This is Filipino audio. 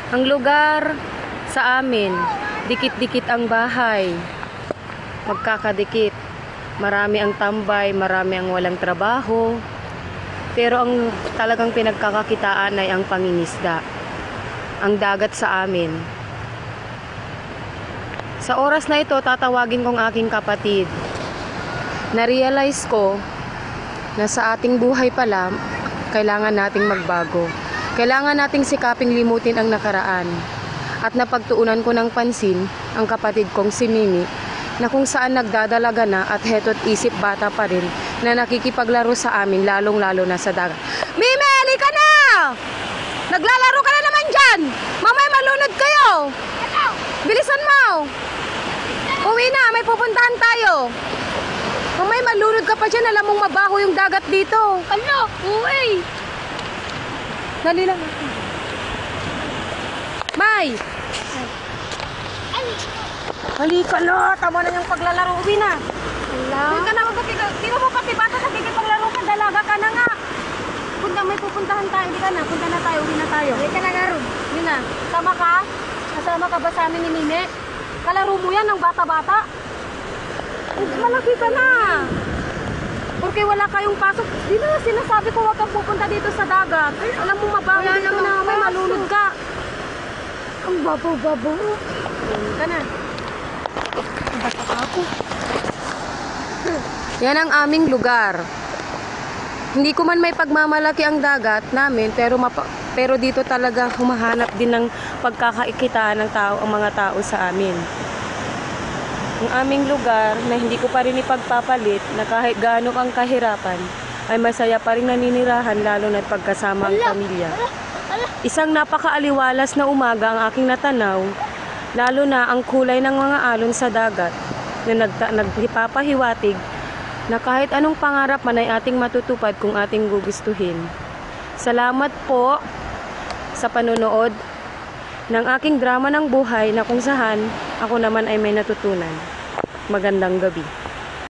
Ang lugar sa amin, dikit-dikit ang bahay. Magkakadikit. Marami ang tambay, marami ang walang trabaho. Pero ang talagang pinagkakakitaan ay ang pangingisda. Ang dagat sa amin. Sa oras na ito, tatawagin kong aking kapatid. Na-realize ko na sa ating buhay pala, kailangan nating magbago. Kailangan nating sikaping limutin ang nakaraan. At napagtuunan ko ng pansin ang kapatid kong si Mimi na kung saan nagdadalaga na at heto't isip bata pa rin na nakikipaglaro sa amin lalong-lalo na sa dagat. Mimi, halika na! Naglalaro ka na naman dyan! Mamaya malunod kayo! Bilisan mo! Uwi na, may pupuntahan tayo! Mamaya malunod ka pa dyan, alam mong mabaho yung dagat dito. Ano? Uy! Dali lang. May! Halika na, tama na yung paglalaro. Uwi na. Uwi ka na, di mo pati bata nakikipaglaro ka, dalaga ka na nga. Punta, may pupuntahan tayo. Hindi ka na, punta na tayo, uwi na tayo. Uwi ka na laro. Uwi na. Sama ka? Kasama ka ba sa amin ni Mimi? Kalaro mo yan ng bata-bata? Malaki ka na. Porque wala kayong pasok. Di na sinasabi ko huwag kang pupunta dito sa dagat. Alam mo mabaho dito na may malunod ka. Ang babaw-babaw. Uwi ka na. Bata ako. Yan ang aming lugar. Hindi ko man may pagmamalaki ang dagat namin, pero dito talaga humahanap din ng pagkakaikitaan ng tao, ang mga tao sa amin. Ang aming lugar na hindi ko pa rin ipagpapalit na kahit gaano ang kahirapan, ay masaya pa rin naninirahan lalo na't pagkasama ang pamilya. Isang napakaaliwalas na umaga ang aking natanaw, lalo na ang kulay ng mga alon sa dagat na nagpapahiwatig na kahit anong pangarap man ay ating matutupad kung ating gugustuhin. Salamat po sa panunood ng aking drama ng buhay na kung saan ako naman ay may natutunan. Magandang gabi.